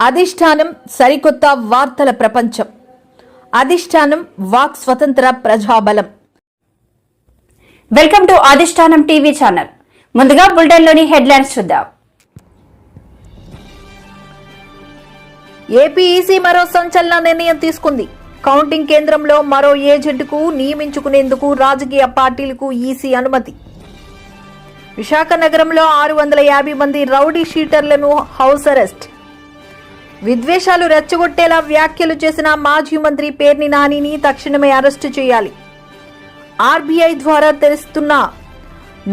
అధిష్టానం సరికొత్త వార్తల ప్రపంచం. అధిష్టానం వాక్ స్వతంత్ర ప్రజాబలం. వెల్కమ్ టు అధిష్టానం టీవీ ఛానల్. ముందుగా బులెటిన్ లోని హెడ్లైన్స్ చూద్దాం. ఏపీఈసీ మరో సంచలన నిర్ణయం తీసుకుంది. కౌంటింగ్ కేంద్రంలో మరో ఏజెంట్కు నియమించుకునేందుకు రాజకీయ పార్టీలకు ఈసీ అనుమతి. విశాఖ నగరంలో 650 మంది రౌడీ షీటర్లను హౌస్ అరెస్ట్. విద్వేషాలు రెచ్చగొట్టేలా వ్యాఖ్యలు చేసిన మాజీ మంత్రి పేర్ని నానిని తక్షణమే అరెస్టు చేయాలి. ఆర్బీఐ ద్వారా తెస్తున్న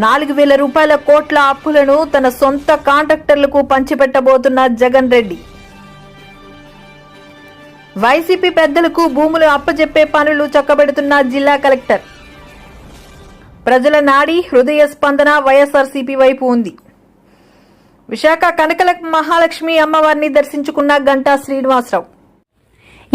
4,000 రూపాయల కోట్ల అప్పులను తన సొంత కాంట్రాక్టర్లకు పంచిపెట్టబోతున్న జగన్ రెడ్డి. వైసీపీ పెద్దలకు భూములు అప్పజెప్పే పనులు చక్కబెడుతున్న జిల్లా కలెక్టర్. ప్రజల నాడి హృదయ స్పందన వైఎస్ఆర్సీపీ వైపు ఉంది. విశాఖ కనకల మహాలక్ష్మి అమ్మవారిని దర్శించుకున్న గంటా శ్రీనివాసరావు.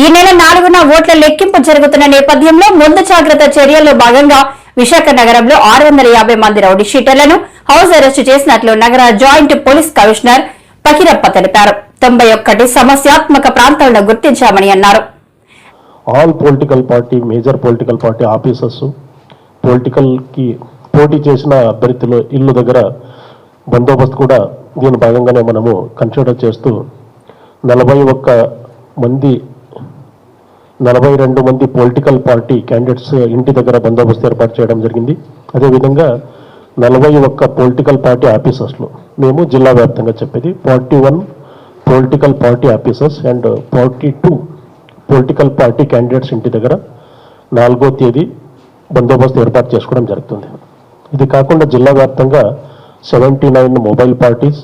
ఈ నెల 4న ఓట్ల లెక్కింపు జరుగుతున్న నేపథ్యంలో ముందు జాగ్రత్త చర్యల్లో భాగంగా విశాఖ నగరంలో 650 మంది రౌడీ షీటర్లను హౌస్ అరెస్టు చేసినట్లు నగర జాయింట్ పోలీస్ కమిషనర్ పకిరప్ప తెలిపారు. 91 సమస్యాత్మక ప్రాంతాలను గుర్తించామని అన్నారు. All political party major political party officers political కి పోటీ చేసిన అభ్యర్థుల ఇల్లు దగ్గర బందోబస్తు కూడా దీని భాగంగానే మనము కన్సిడర్ చేస్తూ 42 మంది పొలిటికల్ పార్టీ క్యాండిడేట్స్ ఇంటి దగ్గర బందోబస్తు ఏర్పాటు చేయడం జరిగింది. అదేవిధంగా 41 పొలిటికల్ పార్టీ ఆఫీసర్స్లో మేము జిల్లా వ్యాప్తంగా చెప్పేది 41 political party officers and 42 political party candidates ఇంటి దగ్గర 4వ తేదీ బందోబస్తు ఏర్పాటు చేసుకోవడం జరుగుతుంది. ఇది కాకుండా జిల్లా వ్యాప్తంగా 79 మొబైల్ పార్టీస్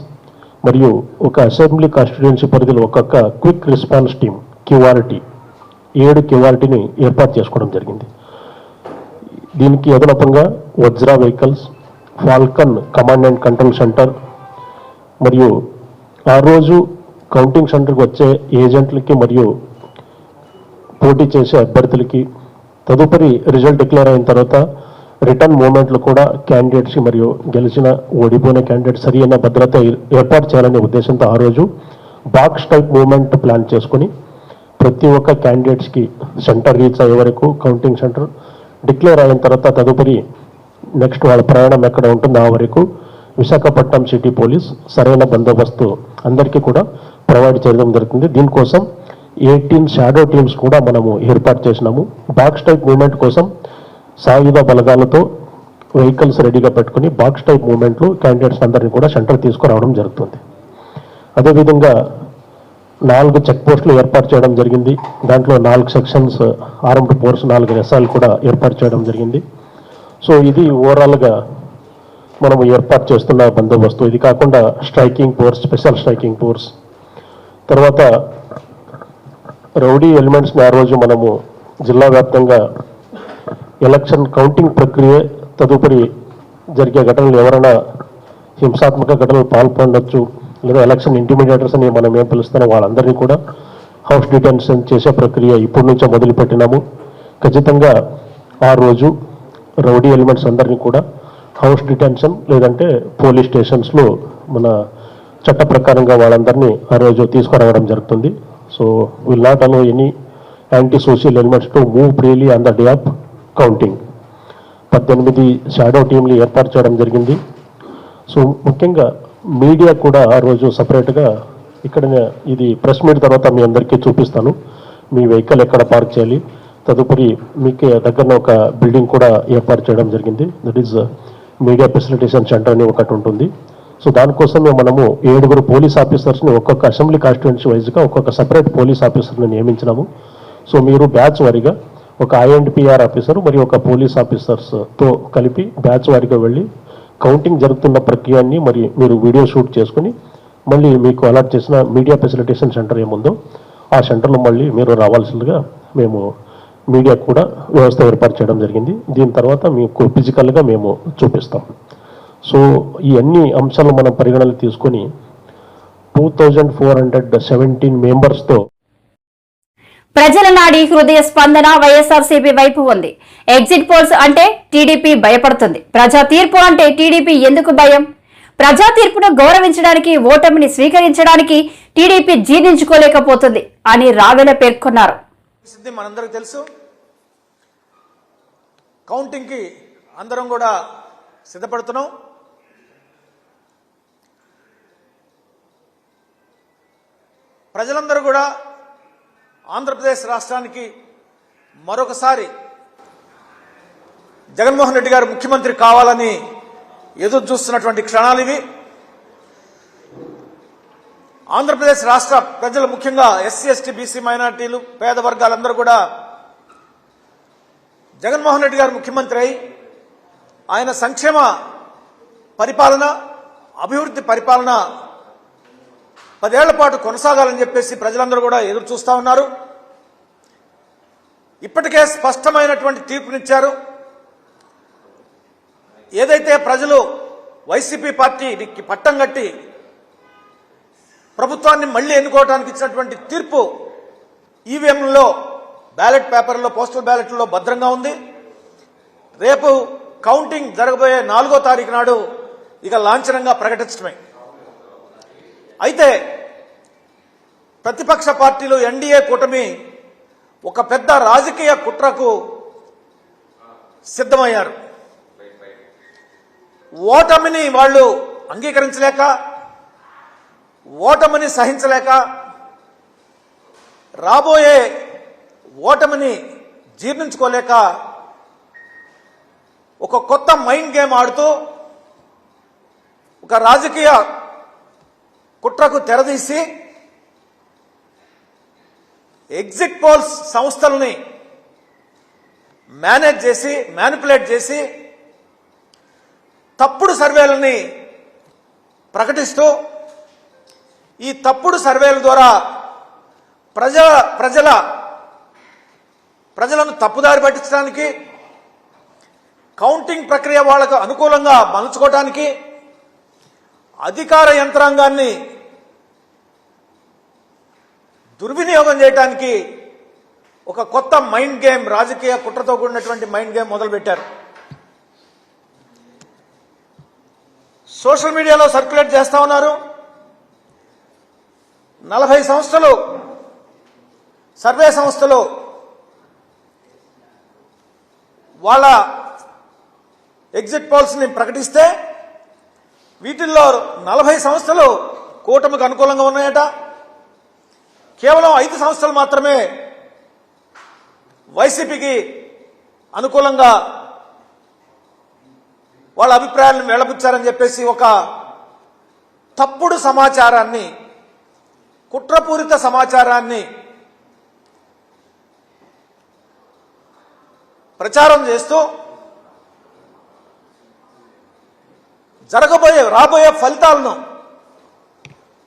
మరియు ఒక అసెంబ్లీ కాన్స్టిట్యుయెన్సీ పరిధిలో ఒక్కొక్క క్విక్ రెస్పాన్స్ టీమ్ క్యూఆర్టీ 7 క్యూఆర్టీని ఏర్పాటు చేసుకోవడం జరిగింది. దీనికి అదనపంగా Vajra vehicles, Falcon command and control centre మరియు ఆ రోజు కౌంటింగ్ సెంటర్కి వచ్చే ఏజెంట్లకి మరియు పోటీ చేసే అభ్యర్థులకి తదుపరి రిజల్ట్ డిక్లేర్ అయిన తర్వాత రిటర్న్ మూవ్మెంట్లు కూడా క్యాండిడేట్స్ మరియు గెలిచిన ఓడిపోయిన క్యాండిడేట్ సరి అయిన భద్రత ఏర్పాటు చేయాలనే ఉద్దేశంతో ఆ రోజు బాక్స్ టైప్ మూవ్మెంట్ ప్లాన్ చేసుకుని ప్రతి ఒక్క క్యాండిడేట్స్కి సెంటర్ రీచ్ అయ్యే వరకు కౌంటింగ్ సెంటర్ డిక్లేర్ అయిన తర్వాత తదుపరి నెక్స్ట్ వాళ్ళ ప్రయాణం ఎక్కడ ఉంటుందో ఆ వరకు విశాఖపట్నం సిటీ పోలీస్ సరైన బందోబస్తు అందరికీ కూడా ప్రొవైడ్ చేయడం జరుగుతుంది. దీనికోసం 18 షాడో టీమ్స్ కూడా మనము ఏర్పాటు చేసినాము. బాక్స్ టైప్ మూవ్మెంట్ కోసం సాయుధ బలగాలతో వెహికల్స్ రెడీగా పెట్టుకుని బాక్స్ టైప్ మూవ్మెంట్లు క్యాండిడేట్స్ అందరినీ కూడా సెంటర్ తీసుకురావడం జరుగుతుంది. అదేవిధంగా 4 చెక్ పోస్టులు ఏర్పాటు చేయడం జరిగింది. దాంట్లో 4 సెక్షన్స్ ఆర్మ్డ్ ఫోర్స్ 4 ఎస్ఐలు కూడా ఏర్పాటు చేయడం జరిగింది. సో ఇది ఓవరాల్గా మనము ఏర్పాటు చేస్తున్న బందోబస్తు. ఇది కాకుండా striking force, special striking force, తర్వాత రౌడీ ఎలిమెంట్స్ని ఆ రోజు మనము జిల్లా వ్యాప్తంగా ఎలక్షన్ కౌంటింగ్ ప్రక్రియ తదుపరి జరిగే ఘటనలు ఎవరైనా హింసాత్మక ఘటనలు పాల్పొందొచ్చు లేదా ఎలక్షన్ ఇంటిమిడియేటర్స్ అని మనం ఏం పిలుస్తున్నాం వాళ్ళందరినీ కూడా హౌస్ డిటెన్షన్ చేసే ప్రక్రియ ఇప్పటి నుంచే మొదలుపెట్టినాము. ఖచ్చితంగా ఆ రోజు రౌడీ ఎలిమెంట్స్ అందరినీ కూడా హౌస్ డిటెన్షన్ లేదంటే పోలీస్ స్టేషన్స్లో మన చట్ట ప్రకారంగా వాళ్ళందరినీ ఆ రోజు తీసుకురావడం జరుగుతుంది. So will not allow any anti social elements to move freely on the day of counting. 18 shadow టీంలు ఏర్పాటు చేయడం జరిగింది. సో ముఖ్యంగా మీడియా కూడా ఆ రోజు సపరేట్గా ఇక్కడ ఇది ప్రెస్ మీట్ తర్వాత మీ అందరికీ చూపిస్తాను మీ వెహికల్ ఎక్కడ పార్క్ చేయాలి. తదుపరి మీకు దగ్గర ఒక బిల్డింగ్ కూడా ఏర్పాటు చేయడం జరిగింది. That is media facilitation centre అని ఒకటి ఉంటుంది. సో దానికోసమే మనము 7 పోలీస్ ఆఫీసర్స్ని ఒక్కొక్క అసెంబ్లీ కాన్స్టిట్యుయెన్సీ వైజ్గా ఒక్కొక్క సపరేట్ పోలీస్ ఆఫీసర్ని నియమించినాము. సో మీరు బ్యాచ్ వారీగా ఒక ఐఎండ్పిఆర్ ఆఫీసర్ మరియు ఒక పోలీస్ ఆఫీసర్స్తో కలిపి బ్యాచ్ వారీగా వెళ్ళి కౌంటింగ్ జరుగుతున్న ప్రక్రియని మరి మీరు వీడియో షూట్ చేసుకుని మళ్ళీ మీకు అలాట్ చేసిన మీడియా ఫెసిలిటేషన్ సెంటర్ ఏముందో ఆ సెంటర్లో మళ్ళీ మీరు రావాల్సిందిగా మేము మీడియా కూడా వ్యవస్థ ఏర్పాటు చేయడం జరిగింది. దీని తర్వాత మీకు ఫిజికల్గా మేము చూపిస్తాం. సో ఈ అన్ని అంశాలు మనం పరిగణనలు తీసుకొని 2417 మెంబర్స్తో ప్రజల నాడి హృదయ స్పందన వైఎస్ఆర్సీపీ వైపు ఉంది. ఎగ్జిట్ పోల్స్ అంటే టీడీపీ భయపడుతుంది. ప్రజా తీర్పు అంటే టీడీపీ ఎందుకు భయం? ప్రజా తీర్పును గౌరవించడానికి, ఓటమిని స్వీకరించడానికి టీడీపీ జీర్ణించుకోలేకపోతుంది అని రావెల పేర్కొన్నారు. మనందరికీ తెలుసు, కౌంటింగ్ కి అందరం కూడా సిద్ధపడుతున్నాం. ప్రజలందరూ కూడా ఆంధ్రప్రదేశ్ రాష్ట్రానికి మరొకసారి జగన్మోహన్ రెడ్డి గారు ముఖ్యమంత్రి కావాలని ఎదురు చూస్తున్నటువంటి క్షణాలు ఇవి. ఆంధ్రప్రదేశ్ రాష్ట్ర ప్రజలు, ముఖ్యంగా ఎస్సీ, ఎస్టీ, బీసీ, మైనారిటీలు, పేద వర్గాలందరూ కూడా జగన్మోహన్ రెడ్డి గారు ముఖ్యమంత్రి అయి ఆయన సంక్షేమ పరిపాలన, అభివృద్ధి పరిపాలన 10 ఏళ్ల పాటు కొనసాగాలని చెప్పేసి ప్రజలందరూ కూడా ఎదురు చూస్తా ఉన్నారు. ఇప్పటికే స్పష్టమైనటువంటి తీర్పునిచ్చారు. ఏదైతే ప్రజలు వైసీపీ పార్టీకి పట్టం కట్టి ప్రభుత్వాన్ని మళ్లీ ఎన్నుకోవడానికి ఇచ్చినటువంటి తీర్పు ఈవీఎంలలో, బ్యాలెట్ పేపర్లో, పోస్టల్ బ్యాలెట్లో భద్రంగా ఉంది. రేపు కౌంటింగ్ జరగబోయే 4వ తారీఖు నాడు ఇక లాంఛనంగా ప్రకటించడమే. అయితే ప్రతిపక్ష పార్టీలు, ఎన్డీఏ కూటమి ఒక పెద్ద రాజకీయ కుట్రకు సిద్ధమయ్యారు. ఓటమిని వాళ్ళు అంగీకరించలేక, ఓటమిని సహించలేక, రాబోయే ఓటమిని జీర్ణించుకోలేక ఒక కొత్త మైండ్ గేమ్ ఆడుతూ ఒక రాజకీయ కుట్రకు తెరదీసి ఎగ్జిట్ పోల్స్ సంస్థల్ని మేనేజ్ చేసి, మ్యానిపులేట్ చేసి తప్పుడు సర్వేలని ప్రకటిస్తూ, ఈ తప్పుడు సర్వేల ద్వారా ప్రజలను తప్పుదారి పట్టించడానికి, కౌంటింగ్ ప్రక్రియ వాళ్లకు అనుకూలంగా మలుచుకోవడానికి, అధికార యంత్రాంగాన్ని దుర్వినియోగం చేయడానికి ఒక కొత్త మైండ్ గేమ్, రాజకీయ కుట్రతో కూడినటువంటి మైండ్ గేమ్ మొదలుపెట్టారు. సోషల్ మీడియాలో సర్క్యులేట్ చేస్తా ఉన్నారు. 40 సంస్థలు, సర్వే సంస్థలు వాళ్ళ ఎగ్జిట్ పోల్స్ ని ప్రకటిస్తే వీటిల్లో 40 సంస్థలు కూటమికి అనుకూలంగా ఉన్నాయట. కేవలం 5 సంస్థలు మాత్రమే వైసీపీకి అనుకూలంగా వాళ్ళ అభిప్రాయాలను వెళ్లబుచ్చారని చెప్పేసి ఒక తప్పుడు సమాచారాన్ని, కుట్రపూరిత సమాచారాన్ని ప్రచారం చేస్తూ రాబోయే ఫలితాలను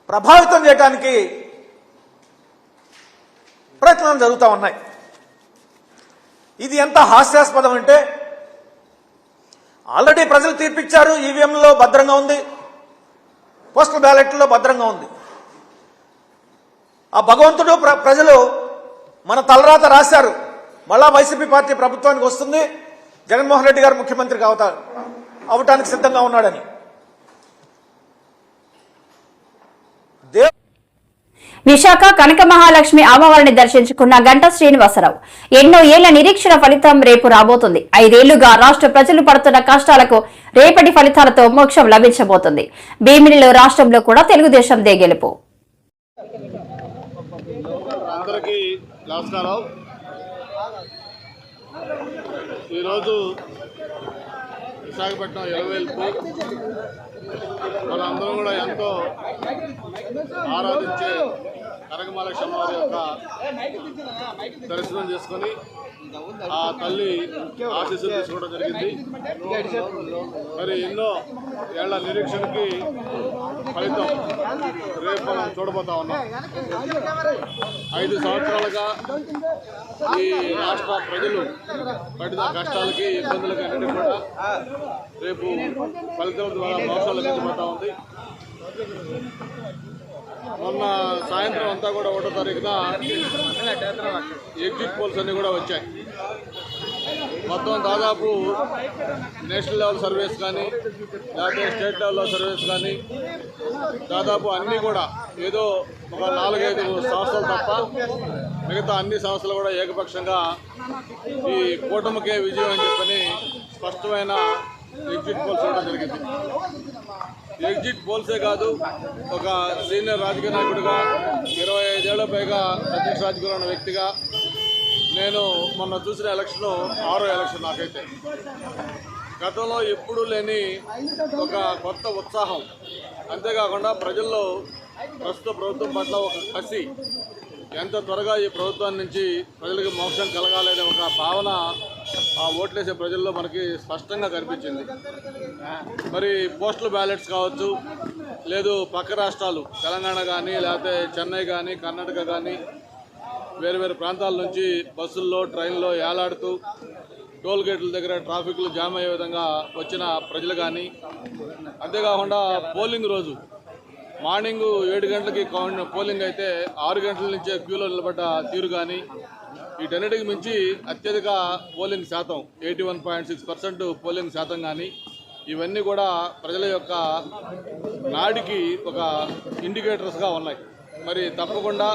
ప్రభావితం చేయడానికి ప్రయత్నాలు జరుగుతూ ఉన్నాయి. ఇది ఎంత హాస్యాస్పదం అంటే, ఆల్రెడీ ప్రజలు తీర్పిచ్చారు. ఈవీఎంలో భద్రంగా ఉంది, పోస్టల్ బ్యాలెట్లో భద్రంగా ఉంది. ఆ భగవంతుడు, ప్రజలు మన తలరాత రాశారు. మళ్ళా వైసీపీ పార్టీ ప్రభుత్వానికి వస్తుంది, జగన్మోహన్ రెడ్డి గారు ముఖ్యమంత్రి అవటానికి సిద్ధంగా ఉన్నాడని. విశాఖ కనక మహాలక్ష్మి అమ్మవారిని దర్శించుకున్న గంటా శ్రీనివాసరావు ఎన్నో ఏళ్ల నిరీక్షణ ఫలితం రేపు రాబోతుంది. 5 ఏళ్లుగా రాష్ట్ర ప్రజలు పడుతున్న కష్టాలకు రేపటి ఫలితాలతో మోక్షం లభించబోతుంది. భీమిలిలో, రాష్ట్రంలో కూడా తెలుగుదేశందే గెలుపు. ఈరోజు విశాఖపట్నం ఎలవేల్పు మనందరం కూడా ఎంతో ఆరాధించే కనకమహాలక్ష్మి అమ్మవారి యొక్క దర్శనం చేసుకొని ఆ తల్లి ఆశీస్సులు తీసుకోవడం జరిగింది. మరి ఎన్నో ఏళ్ల నిరీక్షణకి ఫలితం రేపు మనం చూడబోతా ఉన్నాం. 5 సంవత్సరాలుగా ఈ రాష్ట్ర ప్రజలు పడిన కష్టాలకి, ఇబ్బందులకి అన్నిటి కూడా రేపు ఫలితం ద్వారా మోసాలు లభించబోతా ఉంది. మొన్న సాయంత్రం అంతా కూడా 1వ తారీఖున ఎగ్జిట్ పోల్స్ అన్నీ కూడా వచ్చాయి. మొత్తం దాదాపు నేషనల్ లెవెల్ సర్వీస్ కానీ లేకపోతే స్టేట్ లెవెల్లో సర్వీస్ కానీ దాదాపు అన్నీ కూడా ఏదో ఒక 4-5 సంస్థలు తప్ప మిగతా అన్ని సంస్థలు కూడా ఏకపక్షంగా ఈ కూటమికే విజయం అని చెప్పని స్పష్టమైన ఎగ్జిట్ పోల్స్ ఇవ్వడం జరిగింది. ఎగ్జిట్ పోల్సే కాదు, ఒక సీనియర్ రాజకీయ నాయకుడిగా 25 ఏళ్ల పైగా ప్రత్యక్ష రాజకీయంలో ఉన్న వ్యక్తిగా నేను మొన్న చూసిన ఎలక్షన్ 6వ ఎలక్షన్ నాకైతే. గతంలో ఎప్పుడూ లేని ఒక కొత్త ఉత్సాహం, అంతేకాకుండా ప్రజల్లో ప్రస్తుత ప్రభుత్వం పట్ల ఒక కసి, ఎంత త్వరగా ఈ ప్రభుత్వం నుంచి ప్రజలకు మోక్షం కలగాలనే ఒక భావన ఆ ఓట్లేసే ప్రజల్లో మనకి స్పష్టంగా కనిపించింది. మరి పోస్టల్ బ్యాలెట్స్ కావచ్చు, లేదు పక్క రాష్ట్రాలు తెలంగాణ కానీ లేకపోతే చెన్నై కానీ కర్ణాటక కానీ వేరు వేరు ప్రాంతాల నుంచి బస్సుల్లో ట్రైన్లో ఏలాడుతూ టోల్ గేట్ల దగ్గర ట్రాఫిక్లు జామ్ అయ్యే విధంగా వచ్చిన ప్రజలు కానీ, అంతేకాకుండా పోలింగ్ రోజు మార్నింగ్ 7 గంటలకి పోలింగ్ అయితే 6 గంటల నుంచే క్యూలో నిలబడ్డ తీరు కానీ, వీటన్నిటికి మించి అత్యధిక పోలింగ్ శాతం 81.6% పోలింగ్ శాతం కానీ, ఇవన్నీ కూడా ప్రజల యొక్క నాడికి ఒక ఇండికేటర్స్గా ఉన్నాయి. మరి తప్పకుండా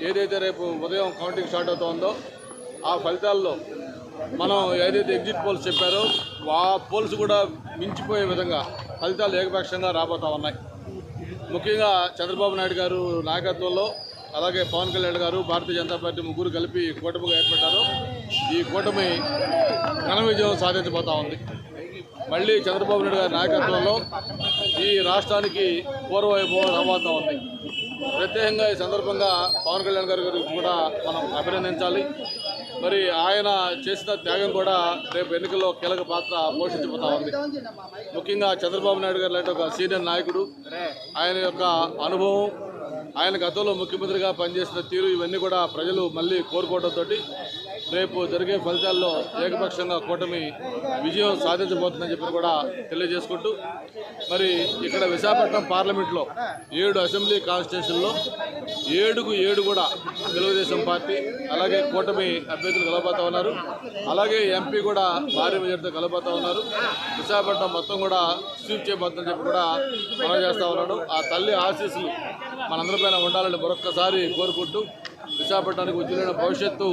ఏదైతే రేపు ఉదయం కౌంటింగ్ స్టార్ట్ అవుతుందో ఆ ఫలితాల్లో మనం ఏదైతే ఎగ్జిట్ పోల్స్ చెప్పారో ఆ పోల్స్ కూడా మించిపోయే విధంగా ఫలితాలు ఏకపక్షంగా రాబోతూ ఉన్నాయి. ముఖ్యంగా చంద్రబాబు నాయుడు గారు నాయకత్వంలో, అలాగే పవన్ కళ్యాణ్ గారు, భారతీయ జనతా పార్టీ ముగ్గురు కలిపి కూటమిగా ఏర్పడ్డారు. ఈ కూటమి ఘన విజయం సాధించబోతా ఉంది. మళ్ళీ చంద్రబాబు నాయుడు గారి నాయకత్వంలో ఈ రాష్ట్రానికి పూర్వవైభవం రాబోతా ఉంది. ప్రత్యేకంగా ఈ సందర్భంగా పవన్ కళ్యాణ్ గారి గురించి కూడా మనం అభినందించాలి. మరి ఆయన చేసిన త్యాగం కూడా రేపు ఎన్నికల్లో కీలక పాత్ర పోషించబోతా ఉంది. ముఖ్యంగా చంద్రబాబు నాయుడు గారు లాంటి ఒక సీనియర్ నాయకుడు, ఆయన యొక్క అనుభవం, ఆయన గతంలో ముఖ్యమంత్రిగా పనిచేసిన తీరు, ఇవన్నీ కూడా ప్రజలు మళ్ళీ కోరుకోవడంతో రేపు జరిగే ఫలితాల్లో ఏకపక్షంగా కూటమి విజయం సాధించబోతుందని చెప్పి కూడా తెలియజేసుకుంటూ, మరి ఇక్కడ విశాఖపట్నం పార్లమెంట్లో 7 అసెంబ్లీ కాన్స్టిట్యూషన్లో 7 కూడా తెలుగుదేశం పార్టీ, అలాగే కూటమి అభ్యర్థులు కలబోతా ఉన్నారు. అలాగే ఎంపీ కూడా భారీ మెజార్టీతో కలబోతా ఉన్నారు. విశాఖపట్నం మొత్తం కూడా స్వీప్ చేయబోతుందని చెప్పి కూడా మనం చేస్తూ ఉన్నాడు. ఆ తల్లి ఆశీస్సులు మనందరిపైన ఉండాలని మరొక్కసారి కోరుకుంటూ, విశాఖపట్నానికి ఉజ్వలైన భవిష్యత్తు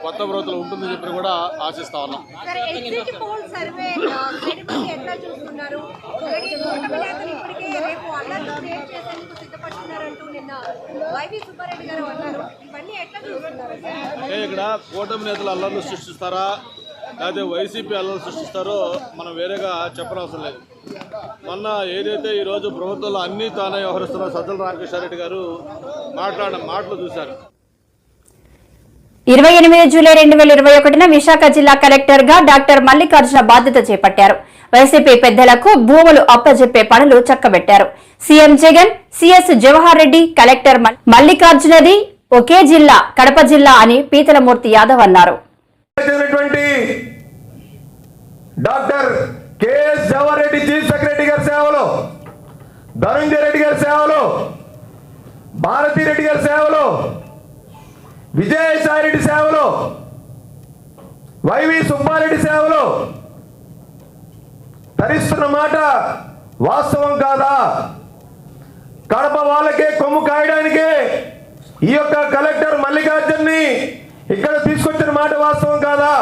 కొత్త ప్రభుత్వం ఉంటుందని చెప్పి కూడా ఆశిస్తా ఉన్నాం. ఇక్కడ కూటమి నేతలు అల్లర్లు సృష్టిస్తారా లేకపోతే వైసీపీ అల్లర్లు సృష్టిస్తారో మనం వేరేగా చెప్పనవసరం లేదు. మొన్న ఏదైతే ఈరోజు ప్రభుత్వంలో అన్నీ తానే వ్యవహరిస్తున్న సజ్జల రామకృష్ణారెడ్డి గారు మాట్లాడిన మాటలు చూశారు. 28 జూలై 2021న విశాఖ జిల్లా కలెక్టర్ గా డాక్టర్ మల్లికార్జున బాధ్యత చేపట్టారు. వైసీపీ పెద్దలకు భూములు అప్పజెప్పే పనులు చక్కబెట్టారు. CM Jagan, CS Jawahar Reddy, collector మల్లికార్జునది ఒకే జిల్లా, కడప జిల్లా అని పీతలమూర్తి యాదవ్ అన్నారు. Doctor KS Jawahar Reddy chief secretary గారి సేవలో, ధనంజయ రెడ్డి గారి సేవలో, భారతీ రెడ్డి గారి సేవలో, విజయసాయి రెడ్డి సేవలో, వైవి సుబ్బారెడ్డి సేవలో ధరిస్తున్న మాట వాస్తవం కాదా? కడప వాళ్ళకే కొమ్ము కాయడానికే ఈ యొక్క కలెక్టర్ మల్లికార్జున్ని ఇక్కడ తీసుకొచ్చిన మాట వాస్తవం కాదా?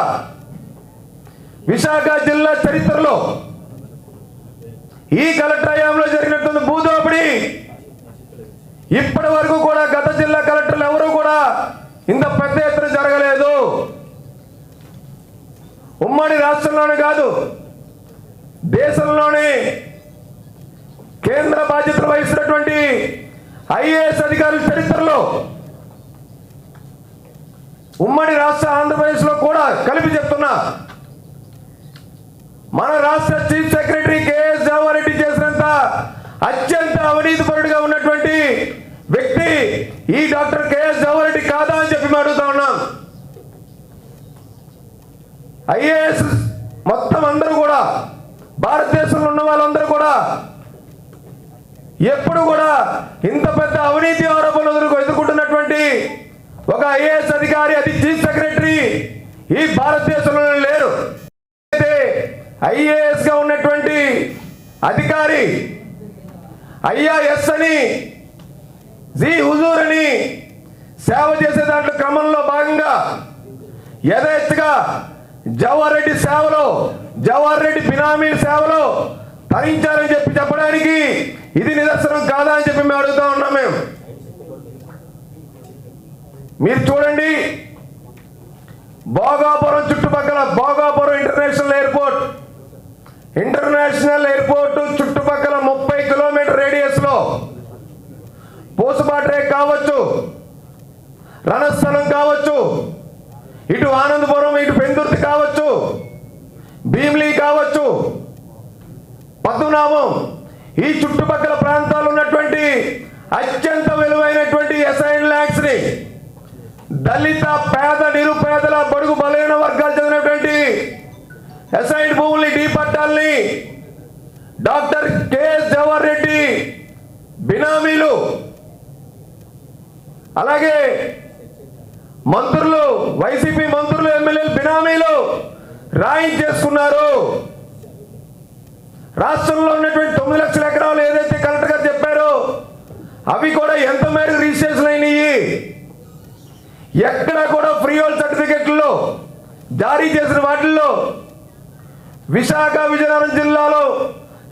విశాఖ జిల్లా చరిత్రలో ఈ కలెక్టర్ హయాంలో జరిగినటువంటి భూదోపిడి ఇప్పటి వరకు కూడా గత జిల్లా కలెక్టర్లు ఎవరు కూడా ఇంత పెద్ద ఎత్తున జరగలేదు. ఉమ్మడి రాష్ట్రంలోనే కాదు, దేశంలోనే కేంద్ర బాధ్యతలు వహిస్తున్నటువంటి ఐఏఎస్ అధికారుల చరిత్రలో ఉమ్మడి రాష్ట్ర ఆంధ్రప్రదేశ్ లో కూడా కలిపి చెప్తున్నా, మన రాష్ట్ర chief secretary KS Jawahar Reddy చేసినంత అత్యంత అవినీతిపరుడుగా ఉన్నటువంటి వ్యక్తి ఈ డాక్టర్ కెఎస్ జవహర్ రెడ్డి కాదా అని చెప్పి అడుగుతా ఉన్నాం. ఐఏఎస్ మొత్తం అందరూ కూడా, భారతదేశంలో ఉన్న వాళ్ళందరూ కూడా ఎప్పుడు కూడా ఇంత పెద్ద అవినీతి ఆరోపణలు ఎదుర్కొంటున్నటువంటి ఒక ఐఏఎస్ అధికారి, అది చీఫ్ సెక్రటరీ ఈ భారతదేశంలో లేరు. ఐఏఎస్గా ఉన్నటువంటి అధికారి ఐఆర్ఎస్ అని జీ హుజూర్ అని సేవ చేసే దాంట్లో క్రమంలో భాగంగా యథేచ్ఛగా జవహర్ రెడ్డి సేవలో, జవహర్ రెడ్డి బినామీ సేవలో తరించారని చెప్పడానికి ఇది నిదర్శనం కాదా అని చెప్పి మేము అడుగుతా ఉన్నాం. మీరు చూడండి, భోగాపురం చుట్టుపక్కల, భోగాపురం ఇంటర్నేషనల్ ఎయిర్పోర్ట్ చుట్టుపక్కల 30 కిలోమీటర్ రేడియస్ లో పూసపాట్రే కావచ్చు, రణస్థలం కావచ్చు, ఇటు ఆనందపురం, ఇటు పెందుర్తి కావచ్చు, భీమిలి కావచ్చు, పద్మనాభం, ఈ చుట్టుపక్కల ప్రాంతాల్లో ఉన్నటువంటి అత్యంత విలువైనటువంటి అసైన్ ల్యాండ్స్ ని దళిత, పేద, నిరుపేదల, బడుగు బలైన వర్గాలు చెందినటువంటి అసైన్ భూముల్ని, డీ పట్టాల్ని డాక్టర్ కెఎస్ జవహర్ రెడ్డి బినామీలు, అలాగే మంత్రులు, వైసీపీ మంత్రులు, ఎమ్మెల్యేలు బినామీలు రాయించేసుకున్నారు. రాష్ట్రంలో ఉన్నటువంటి 9 లక్షల ఎకరాలు ఏదైతే కలెక్టర్ గారు చెప్పారో అవి కూడా ఎంత మేరకు రిజిస్ట్రేషన్ అయినాయి, ఎక్కడ కూడా ఫ్రీ హోల్డ్ సర్టిఫికెట్లలో జారీ చేసిన వాటిల్లో విశాఖ, విజయనగరం జిల్లాలో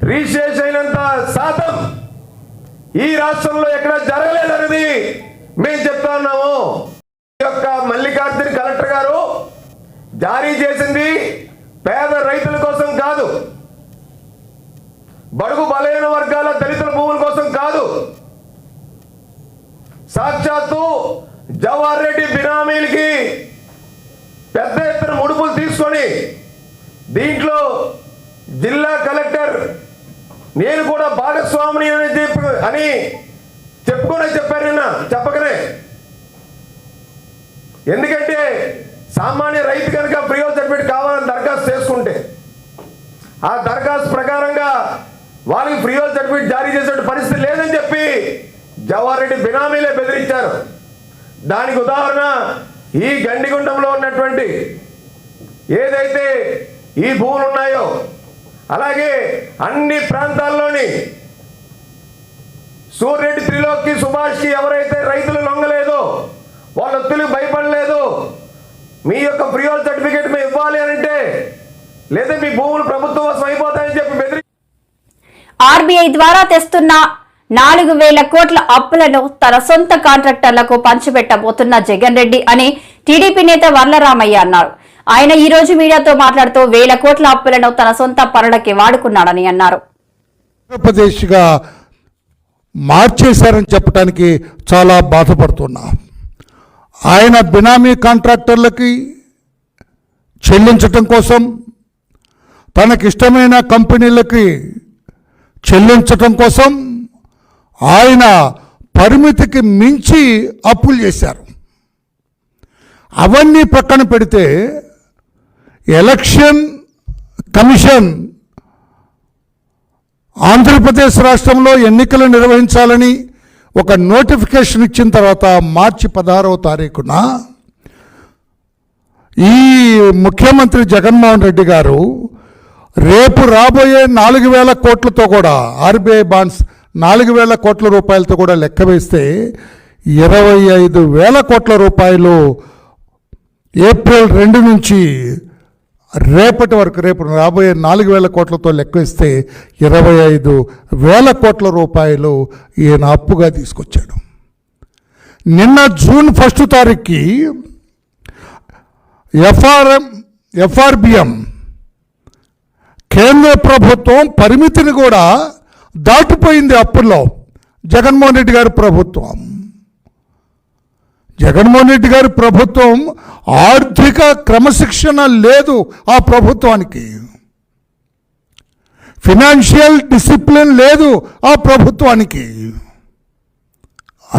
రిజిస్ట్రేషన్ అయినంత శాతం ఈ రాష్ట్రంలో ఎక్కడ జరగలేదనేది మేము చెప్తా ఉన్నాము. ఈ యొక్క మల్లికార్జున కలెక్టర్ గారు జారీ చేసింది పేద రైతుల కోసం కాదు, బడుగు బలైన వర్గాల దళితుల భూముల కోసం కాదు, సాక్షాత్తు జవహర్ రెడ్డి బినామీలకి పెద్ద ఎత్తున ముడుపులు తీసుకొని దీంట్లో జిల్లా కలెక్టర్ నేను కూడా భాగస్వామిని అని చెప్పారు నిన్న, చెప్పకనే. ఎందుకంటే సామాన్య రైతు కనుక ఫ్రీ హోల్డ్ సర్టిఫికేట్ కావాలని దరఖాస్తు చేసుకుంటే ఆ దరఖాస్తు ప్రకారంగా వాళ్ళకి ఫ్రీ హోల్డ్ సర్టిఫికేట్ జారీ చేసే పరిస్థితి లేదని చెప్పి జవహర్ రెడ్డి బినామీలే బెదిరించారు. దానికి ఉదాహరణ ఈ గండిగుండంలో ఉన్నటువంటి ఏదైతే ఈ భూములు ఉన్నాయో, అలాగే అన్ని ప్రాంతాల్లోని సూర్యరెడ్డి, త్రిలోక్కి, సుభాష్కి ఎవరైతే రైతులు లొంగలేదో, వాళ్ళ ఒత్తిడికి భయపడలేదు, మీ యొక్క ఫ్రీ హోల్డ్ సర్టిఫికేట్ మేము ఇవ్వాలి అని అంటే, లేదా మీ భూములు ప్రభుత్వం వశం అయిపోతాయని చెప్పి బెదిరి ఆర్బీఐ ద్వారా తెస్తున్న 4,000 కోట్ల అప్పులను తన సొంత కాంట్రాక్టర్లకు పంచిపెట్టబోతున్న జగన్ రెడ్డి అని టీడీపీ నేత వర్లరామయ్య అన్నారు. ఆయన ఈ రోజు మీడియాతో మాట్లాడుతూ 1,000 కోట్ల అప్పులను తన సొంత పనులకి వాడుకున్నాడని అన్నారు. ఆంధ్రప్రదేశ్గా మార్చేశారని చెప్పడానికి చాలా బాధపడుతున్నా. ఆయన బినామీ కాంట్రాక్టర్లకి చెల్లించటం కోసం, తనకిష్టమైన కంపెనీలకి చెల్లించటం కోసం ఆయన పరిమితికి మించి అప్పులు చేశారు. అవన్నీ పక్కన పెడితే ఎలక్షన్ కమిషన్ ఆంధ్రప్రదేశ్ రాష్ట్రంలో ఎన్నికలు నిర్వహించాలని ఒక నోటిఫికేషన్ ఇచ్చిన తర్వాత మార్చి 16వ తారీఖున ఈ ముఖ్యమంత్రి జగన్మోహన్ రెడ్డి గారు రేపు రాబోయే 4,000 కోట్లతో కూడా, ఆర్బీఐ బాండ్స్ 4,000 కోట్ల రూపాయలతో కూడా లెక్క వేస్తే 25,000 కోట్ల రూపాయలు ఏప్రిల్ 2 నుంచి రేపటి వరకు, రేపు రాబోయే 4,000 కోట్లతో లెక్క వేస్తే 25,000 కోట్ల రూపాయలు ఈయన అప్పుగా తీసుకొచ్చాడు. నిన్న జూన్ 1 తారీఖుకి ఎఫ్ఆర్బిఎం కేంద్ర ప్రభుత్వం పరిమితిని కూడా దాటిపోయింది. అప్పుల్లో జగన్మోహన్ రెడ్డి గారి ప్రభుత్వం, జగన్మోహన్ రెడ్డి గారి ప్రభుత్వం ఆర్థిక క్రమశిక్షణ లేదు. ఆ ప్రభుత్వానికి ఫినాన్షియల్ డిసిప్లిన్ లేదు ఆ ప్రభుత్వానికి.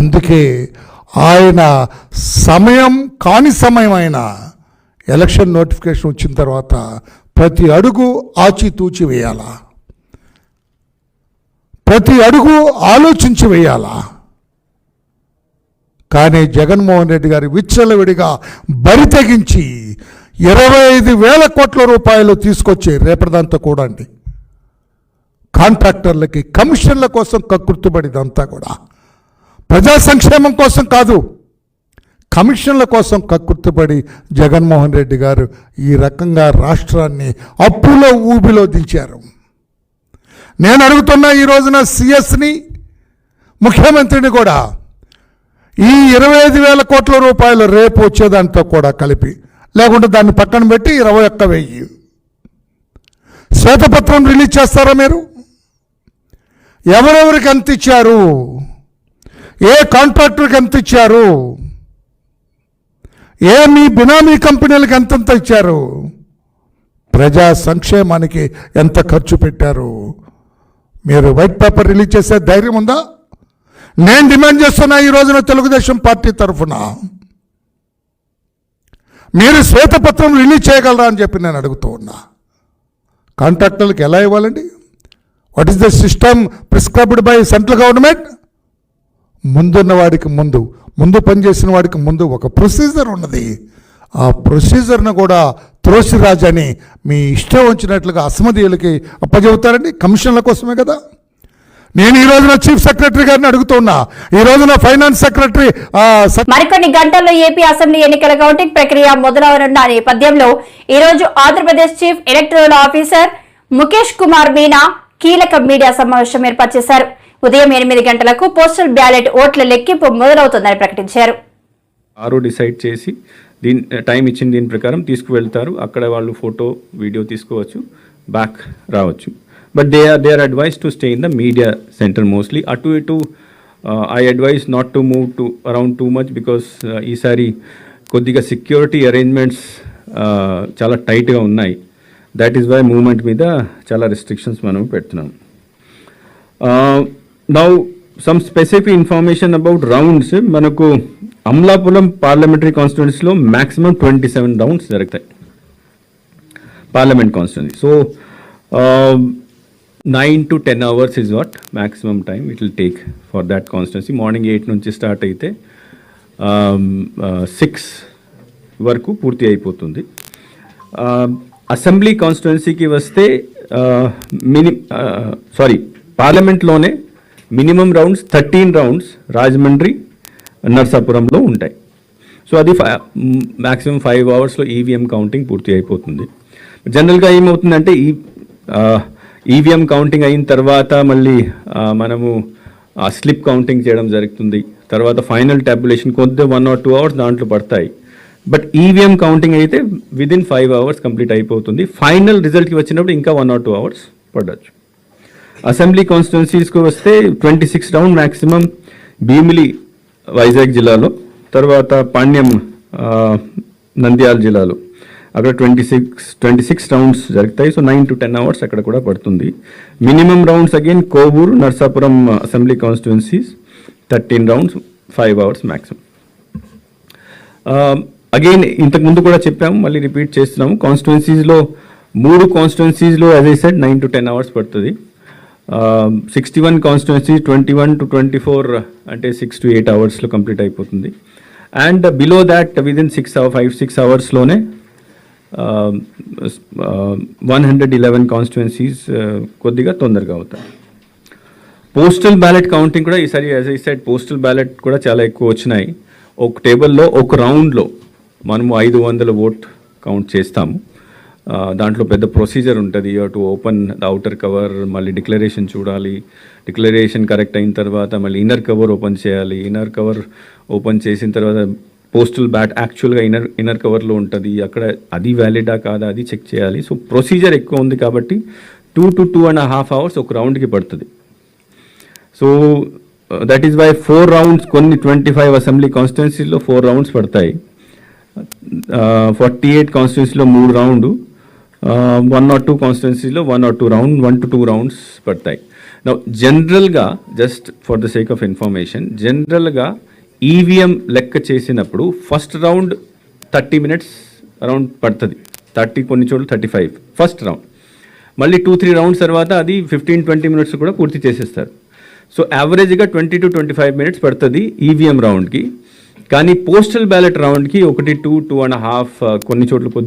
అందుకే ఆయన సమయం కాని సమయం అయిన ఎలక్షన్ నోటిఫికేషన్ వచ్చిన తర్వాత ప్రతి అడుగు ఆచితూచి వేయాలా, ప్రతి అడుగు ఆలోచించి వేయాలా. కానీ జగన్మోహన్ రెడ్డి గారి విచ్చలవిడిగా బరి తెగించి 25,000 కోట్ల రూపాయలు తీసుకొచ్చి రేపటిదంతా కూడా అండి కాంట్రాక్టర్లకి కమిషన్ల కోసం కక్కుర్తుబడిదంతా కూడా ప్రజా సంక్షేమం కోసం కాదు, కమిషన్ల కోసం కక్కుర్తుపడి జగన్మోహన్ రెడ్డి గారు ఈ రకంగా రాష్ట్రాన్ని అప్పులో ఊబిలో దించారు. నేను అడుగుతున్నా ఈ రోజున సిఎస్ని, ముఖ్యమంత్రిని కూడా ఈ 25,000 కోట్ల రూపాయలు రేపు వచ్చేదాంతో కూడా కలిపి, లేకుంటే దాన్ని పక్కన పెట్టి 21,000 శ్వేతపత్రం రిలీజ్ చేస్తారా మీరు? ఎవరెవరికి ఎంత ఇచ్చారు, ఏ కాంట్రాక్టర్కి ఎంత ఇచ్చారు, ఏ మీ బినామీ కంపెనీలకు ఎంతెంత ఇచ్చారు, ప్రజా సంక్షేమానికి ఎంత ఖర్చు పెట్టారు? మీరు వైట్ పేపర్ రిలీజ్ చేసే ధైర్యం ఉందా? నేను డిమాండ్ చేస్తున్నా ఈ రోజున తెలుగుదేశం పార్టీ తరఫున మీరు శ్వేతపత్రం రిలీజ్ చేయగలరా అని చెప్పి నేను అడుగుతూ ఉన్నా. కాంట్రాక్టర్లకు ఎలా ఇవ్వాలండి? What is the system prescribed by central government? ముందున్న వాడికి ముందు పనిచేసిన వాడికి ముందు ఒక ప్రొసీజర్ ఉన్నది. ఆ ప్రొసీజర్ను కూడా త్రోసిరాజని మీ ఇష్టం వచ్చినట్లుగా అసమధీయులకి అప్పచెబుతారండి. కమిషన్ల కోసమే కదా. నేను ఈ రోజున చీఫ్ సెక్రటరీ గారిని అడుగుతున్నా, ఈ రోజున ఫైనాన్స్ సెక్రటరీ మరికొన్ని గంటల్లో ఏపీ అసెంబ్లీ ఎన్నికల కౌంటింగ్ ప్రక్రియ మొదలవనున్న నేపథ్యంలో ఈ రోజు Andhra Pradesh chief electoral officer Mukesh Kumar Meena కీలక మీడియా సమావేశం ఏర్పాటు చేశారు. ఉదయం 8 గంటలకు పోస్టల్ బ్యాలెట్ ఓట్ల లెక్కింపు మొదలవుతుందని ప్రకటించారు. డిసైడ్ చేసి టైం ఇచ్చిన దీని ప్రకారం తీసుకువెళ్తారు. అక్కడ వాళ్ళు ఫోటో వీడియో తీసుకోవచ్చు, బ్యాక్ రావచ్చు. But they are advise to stay in the media centre mostly. అటు ఇటు I advise not to move to around too much because ఈసారి కొద్దిగా సెక్యూరిటీ అరేంజ్మెంట్స్ చాలా టైట్గా ఉన్నాయి. దట్ ఈస్ వై మూవ్మెంట్ మీద చాలా రెస్ట్రిక్షన్స్ మనం పెడుతున్నాం. Now some specific information about rounds. మనకు అమలాపురం పార్లమెంటరీ కాన్స్టిట్యున్సీలో మ్యాక్సిమం 27 రౌండ్స్ జరుగుతాయి parliament constituency. So 9 to 10 hours is what maximum time it will take for that constituency. Morning 8 నుంచి స్టార్ట్ అయితే 6 వరకు పూర్తి అయిపోతుంది. అసెంబ్లీ కాన్స్టిట్యున్సీకి వస్తే పార్లమెంట్లోనే మినిమం రౌండ్స్ 13 రౌండ్స్ రాజమండ్రి నర్సాపురంలో ఉంటాయి. సో అది మ్యాక్సిమం 5 అవర్స్లో ఈవీఎం కౌంటింగ్ పూర్తి అయిపోతుంది. జనరల్గా ఏమవుతుందంటే ఈవీఎం కౌంటింగ్ అయిన తర్వాత మళ్ళీ మనము స్లిప్ కౌంటింగ్ చేయడం జరుగుతుంది. తర్వాత ఫైనల్ టాబ్యులేషన్ కొద్ది 1 or 2 hours దాంట్లో పడతాయి. బట్ ఈవీఎం కౌంటింగ్ అయితే విదిన్ 5 hours కంప్లీట్ అయిపోతుంది. ఫైనల్ రిజల్ట్కి వచ్చినప్పుడు ఇంకా 1 or 2 hours పడవచ్చు. అసెంబ్లీ కాన్స్టిట్యున్సీస్కి వస్తే 26 రౌండ్ మ్యాక్సిమం భీమిలి వైజాగ్ జిల్లాలో, తర్వాత పాణ్యం నంద్యాల జిల్లాలో అక్కడ 26 రౌండ్స్ జరుగుతాయి. సో 9 to 10 hours అక్కడ కూడా పడుతుంది. Minimum rounds again Kovur Narsapuram assembly constituencies 13 rounds 5 hours maximum. Again ఇంతకుముందు కూడా చెప్పాము, మళ్ళీ రిపీట్ చేస్తున్నాము. కాన్స్టిట్యున్సీస్లో 3 కాన్స్టిట్యున్సీస్లో as I said 9 to 10 hours పడుతుంది. 61 కాన్స్టిట్యున్సీస్ 21 to 24 అంటే 6 to 8 hours కంప్లీట్ అయిపోతుంది. And below that within 5-6 hours uh, 111 constituencies కొద్దిగా తొందరగా అవుతాయి. పోస్టల్ బ్యాలెట్ కౌంటింగ్ కూడా ఈసారి as I said postal ballot కూడా చాలా ఎక్కువ వచ్చినాయి. ఒక టేబుల్లో ఒక రౌండ్లో మనము 500 ఓట్ కౌంట్ చేస్తాము. దాంట్లో పెద్ద ప్రొసీజర్ ఉంటుంది. To open the outer cover, మళ్ళీ డిక్లరేషన్ చూడాలి, డిక్లరేషన్ కరెక్ట్ అయిన తర్వాత మళ్ళీ ఇన్నర్ కవర్ ఓపెన్ చేయాలి. ఇన్నర్ కవర్ ఓపెన్ చేసిన తర్వాత పోస్టల్ బ్యాట్ యాక్చువల్గా ఇన్నర్ కవర్లో ఉంటుంది, అక్కడ అది వ్యాలిడా కాదా అది చెక్ చేయాలి. సో ప్రొసీజర్ ఎక్కువ ఉంది కాబట్టి 2 to 2.5 hours ఒక రౌండ్కి పడుతుంది. So that is why 4 rounds కొన్ని 25 అసెంబ్లీ కాన్స్టిట్యున్సీలో 4 rounds పడతాయి. 48 కాన్స్టిట్యున్సీలో 3 rounds, 1 or 2 కాన్స్టిట్యున్సీలో 1 or 2 rounds, 1 to 2 rounds పడతాయి. నౌ జనరల్గా just for the sake of information, జనరల్గా ఈవీఎం లెక్క చేసినప్పుడు ఫస్ట్ రౌండ్ 30 minutes అరౌండ్ పడుతుంది. 30 కొన్ని చోట్ల 35 ఫస్ట్ రౌండ్. మళ్ళీ 2-3 rounds తర్వాత అది 15-20 minutes కూడా పూర్తి చేసేస్తారు. సో యావరేజ్గా 20 to 25 minutes పడుతుంది ఈవీఎం రౌండ్కి. కానీ పోస్టల్ బ్యాలెట్ రౌండ్కి 1-2.5 కొన్ని చోట్ల కొద్ది